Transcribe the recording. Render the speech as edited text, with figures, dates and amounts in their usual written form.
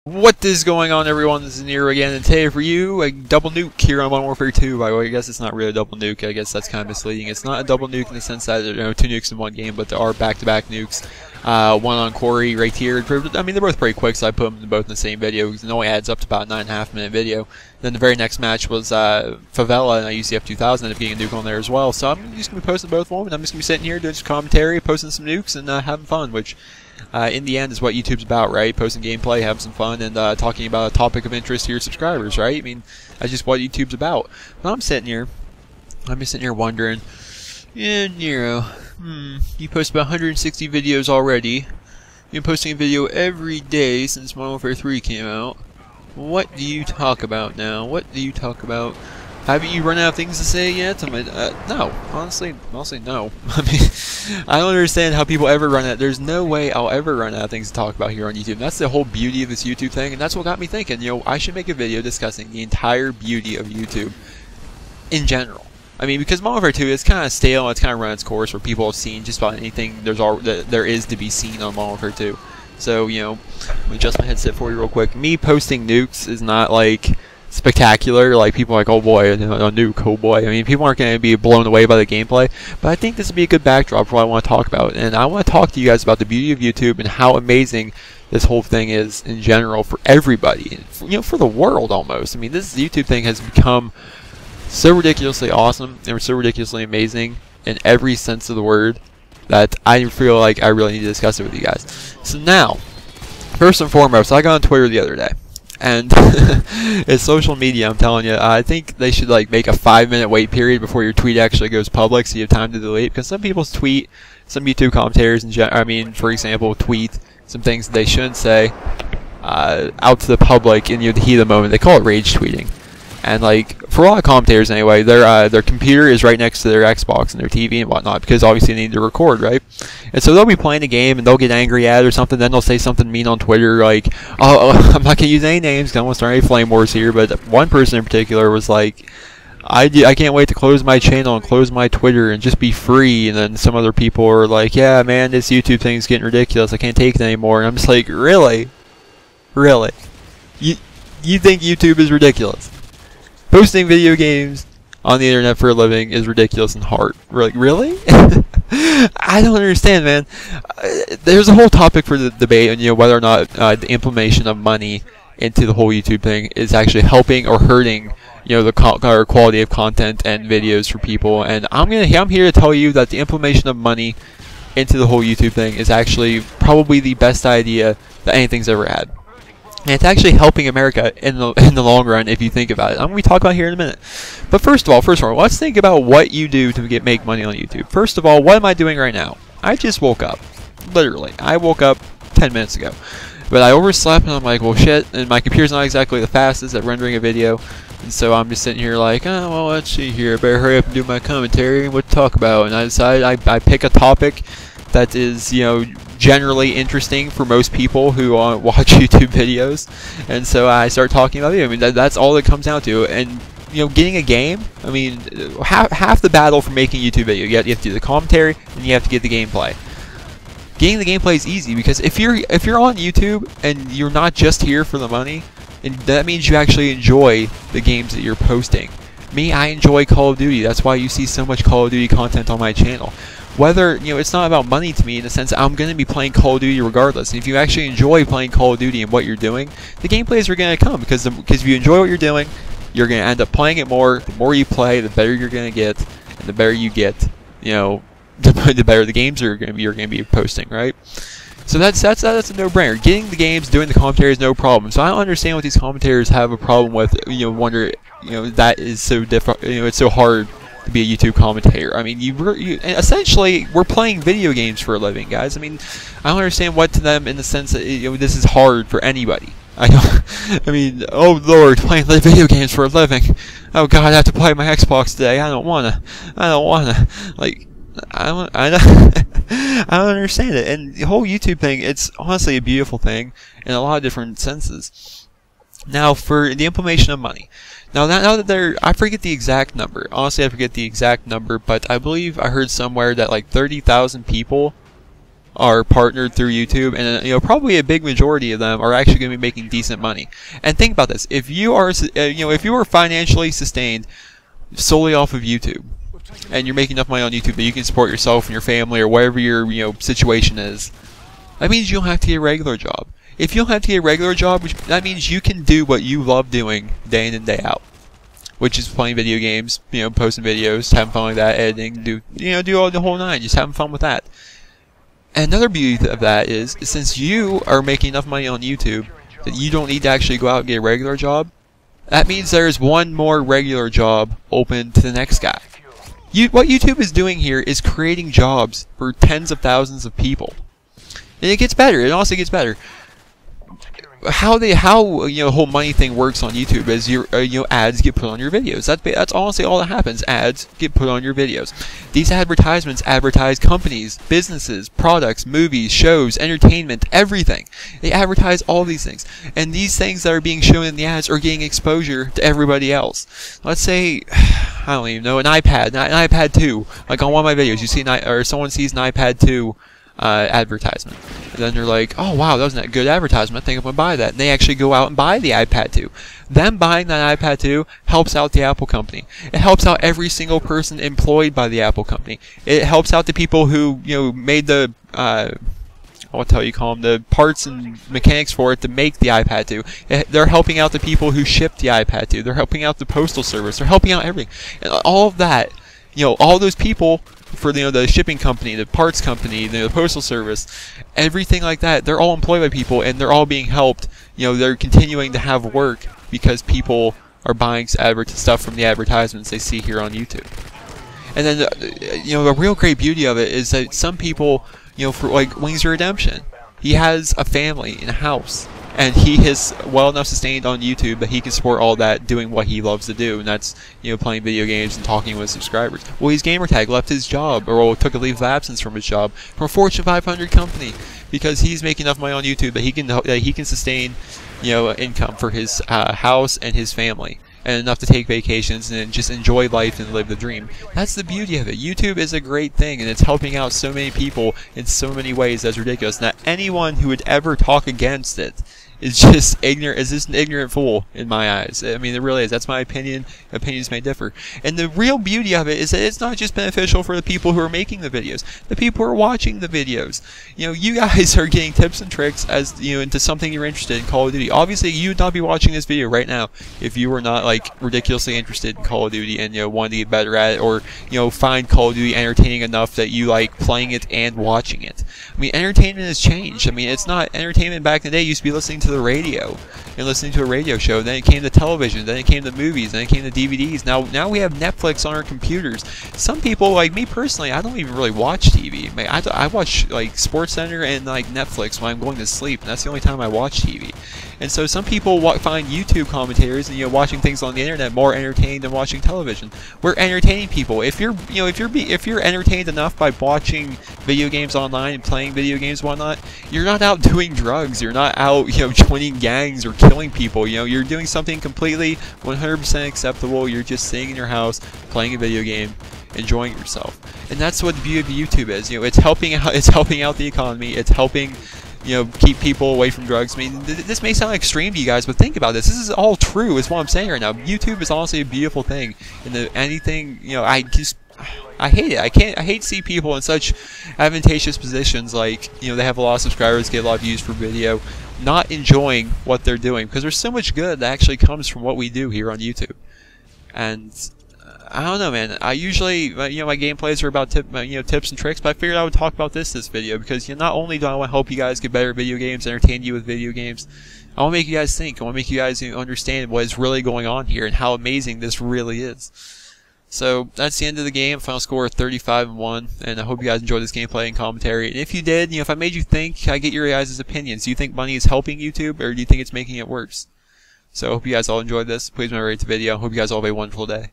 What is going on, everyone? This is Nero again, and today for you, a double nuke here on Modern Warfare 2. By the way, I guess it's not really a double nuke. I guess that's kind of misleading. It's not a double nuke in the sense that there are two nukes in one game, but there are back-to-back nukes. One on Corey right here. I mean, they're both pretty quick, so I put them both in the same video because it only adds up to about a 9.5-minute video. Then the very next match was Favela, and I used the F2000, ended up getting a nuke on there as well. So I'm just going to be posting both of them, and I'm just going to be sitting here doing some commentary, posting some nukes, and having fun, which in the end is what YouTube's about, right? Posting gameplay, having some fun, and talking about a topic of interest to your subscribers, right? I mean, that's just what YouTube's about. But I'm just sitting here wondering, yeah, Nero, you post about 160 videos already. You've been posting a video every day since Modern Warfare 3 came out. What do you talk about now? What do you talk about? Haven't you run out of things to say yet? I mean, no. Honestly, no. I mean, I don't understand how people ever run out. There's no way I'll ever run out of things to talk about here on YouTube. That's the whole beauty of this YouTube thing, and that's what got me thinking, you know, I should make a video discussing the entire beauty of YouTube in general. I mean, because Modern Warfare 2 is kind of stale, it's kind of run its course where people have seen just about anything there is to be seen on Modern Warfare 2. So, you know, let me adjust my headset for you real quick. Me posting nukes is not like spectacular, like people are like, oh boy, a nuke, oh boy. I mean, people aren't going to be blown away by the gameplay, but I think this would be a good backdrop for what I want to talk about. And I want to talk to you guys about the beauty of YouTube and how amazing this whole thing is in general for everybody, you know, for the world almost. I mean, this YouTube thing has become so ridiculously awesome and so ridiculously amazing in every sense of the word that I feel like I really need to discuss it with you guys. So now, first and foremost, I got on Twitter the other day. And it's social media, I'm telling you. I think they should like make a 5-minute wait period before your tweet actually goes public, so you have time to delete. Because some people's tweet, some YouTube commentators, for example, tweet some things that they shouldn't say out to the public in the heat of the moment. They call it rage tweeting. And like for a lot of commentators anyway, their computer is right next to their Xbox and their TV and whatnot, because obviously they need to record, right? And so they'll be playing a game and they'll get angry at it or something. Then they'll say something mean on Twitter, like, "Oh, I'm not gonna use any names, 'cause I don't want to start any flame wars here." But one person in particular was like, I can't wait to close my channel and close my Twitter and just be free." And then some other people are like, "Yeah, man, this YouTube thing's getting ridiculous. I can't take it anymore." And I'm just like, really? Really? You think YouTube is ridiculous? Posting video games on the internet for a living is ridiculous and hard. Like, really? I don't understand, man. There's a whole topic for the debate on, you know, whether or not the implementation of money into the whole YouTube thing is actually helping or hurting, you know, the quality of content and videos for people. And I'm here to tell you that the implementation of money into the whole YouTube thing is actually probably the best idea that anything's ever had. And it's actually helping America in the long run if you think about it. I'm going to talk about it here in a minute. But first of all, let's think about what you do to make money on YouTube. First of all, what am I doing right now? I just woke up. Literally. I woke up 10 minutes ago. But I overslept and I'm like, well shit, and my computer's not exactly the fastest at rendering a video. And so I'm just sitting here like, oh, well, let's see here. I better hurry up and do my commentary and what to talk about. And I decided I pick a topic that is, you know, generally interesting for most people who watch YouTube videos, and so I start talking about it. I mean, that's all it comes down to. And you know, getting a game, I mean, half the battle for making a YouTube video, you have to do the commentary and you have to get the gameplay. Getting the gameplay is easy because if you're on YouTube and you're not just here for the money, and that means you actually enjoy the games that you're posting. Me, I enjoy Call of Duty. That's why you see so much Call of Duty content on my channel. Whether, you know, it's not about money to me in the sense that I'm going to be playing Call of Duty regardless. And if you actually enjoy playing Call of Duty and what you're doing, the gameplays are going to come because if you enjoy what you're doing, you're going to end up playing it more. The more you play, the better you're going to get, and the better you get, you know, the better the games you're going to be posting, right? So that's a no-brainer. Getting the games, doing the commentary is no problem. So I don't understand what these commentators have a problem with. You know, wonder, you know, that is so different. You know, it's so hard to be a YouTube commentator. I mean, essentially we're playing video games for a living, guys. I mean, I don't understand what to them in the sense that, you know, this is hard for anybody. I mean, oh Lord, playing video games for a living. Oh God, I have to play my Xbox today. I don't wanna. Like, I don't understand it. And the whole YouTube thing, it's honestly a beautiful thing in a lot of different senses. Now, for the implementation of money. Now that I forget the exact number. Honestly, I forget the exact number, but I believe I heard somewhere that like 30,000 people are partnered through YouTube, and probably a big majority of them are actually going to be making decent money. And think about this: if you are if you are financially sustained solely off of YouTube, and you're making enough money on YouTube that you can support yourself and your family or whatever your situation is, that means you don't have to get a regular job. If you don't have to get a regular job, that means you can do what you love doing day in and day out, which is playing video games, posting videos, having fun with that, editing, do all the whole nine, just having fun with that. And another beauty of that is, since you are making enough money on YouTube that you don't need to actually go out and get a regular job, that means there's one more regular job open to the next guy. What YouTube is doing here is creating jobs for tens of thousands of people. And it gets better. It honestly gets better. How the whole money thing works on YouTube is your ads get put on your videos. That's honestly all that happens. Ads get put on your videos. These advertisements advertise companies, businesses, products, movies, shows, entertainment, everything. They advertise all these things, and these things that are being shown in the ads are getting exposure to everybody else. Let's say, I don't even know, an iPad 2. Like on one of my videos, you see someone sees an iPad 2 advertisement, and then they're like, oh wow, that was a good advertisement, I think I'm going to buy that, and they actually go out and buy the iPad 2. Them buying that iPad 2 helps out the Apple company. It helps out every single person employed by the Apple company. It helps out the people who made the the parts and mechanics for it to make the iPad 2. They're helping out the people who shipped the iPad 2. They're helping out the postal service. They're helping out everything, and all of that, all those people for the shipping company, the parts company, the postal service, everything like that, they're all employed by people, and they're all being helped. They're continuing to have work because people are buying stuff from the advertisements they see here on YouTube. And then the real great beauty of it is that some people, for like Wings of Redemption, he has a family and a house, and he is well enough sustained on YouTube that he can support all that doing what he loves to do, and that's playing video games and talking with subscribers. Well, his gamertag left his job, or took a leave of absence from his job, from a Fortune 500 company, because he's making enough money on YouTube that he can sustain income for his house and his family, and enough to take vacations and just enjoy life and live the dream. That's the beauty of it. YouTube is a great thing, and it's helping out so many people in so many ways that's ridiculous. Now, anyone who would ever talk against it is just ignorant. Is just an ignorant fool in my eyes. I mean, it really is. That's my opinion. Opinions may differ. And the real beauty of it is that it's not just beneficial for the people who are making the videos, the people who are watching the videos. You guys are getting tips and tricks as into something you're interested in, Call of Duty. Obviously, you would not be watching this video right now if you were not like ridiculously interested in Call of Duty and wanted to get better at it, or find Call of Duty entertaining enough that you like playing it and watching it. I mean, entertainment has changed. I mean, it's not entertainment back in the day. You used to be listening to the radio and listening to a radio show. Then it came to television. Then it came to movies. Then it came to DVDs. Now we have Netflix on our computers. Some people, like me personally, I don't even really watch TV. I watch like SportsCenter and like Netflix when I'm going to sleep, and that's the only time I watch TV. And so some people find YouTube commentators and watching things on the internet more entertaining than watching television. We're entertaining people. If you're entertained enough by watching video games online and playing video games and whatnot, you're not out doing drugs. You're not out joining gangs or killing people. You're doing something completely 100% acceptable. You're just sitting in your house playing a video game, enjoying yourself. And that's what the beauty of YouTube is. It's helping out the economy. It's helping keep people away from drugs. I mean, this may sound extreme to you guys, but think about this. This is all true, is what I'm saying right now. YouTube is honestly a beautiful thing. And anything, I hate it. I hate to see people in such advantageous positions, like, they have a lot of subscribers, get a lot of views for video, not enjoying what they're doing, because there's so much good that actually comes from what we do here on YouTube. And I don't know, man. I usually, my gameplays are about tips and tricks, but I figured I would talk about this video because not only do I want to help you guys get better at video games, entertain you with video games, I want to make you guys think. I want to make you guys understand what is really going on here and how amazing this really is. So that's the end of the game. Final score 35-1, and I hope you guys enjoyed this gameplay and commentary. And if you did, if I made you think, I get your guys' opinions. Do you think money is helping YouTube, or do you think it's making it worse? So I hope you guys all enjoyed this. Please remember to rate the video. Hope you guys all have a wonderful day.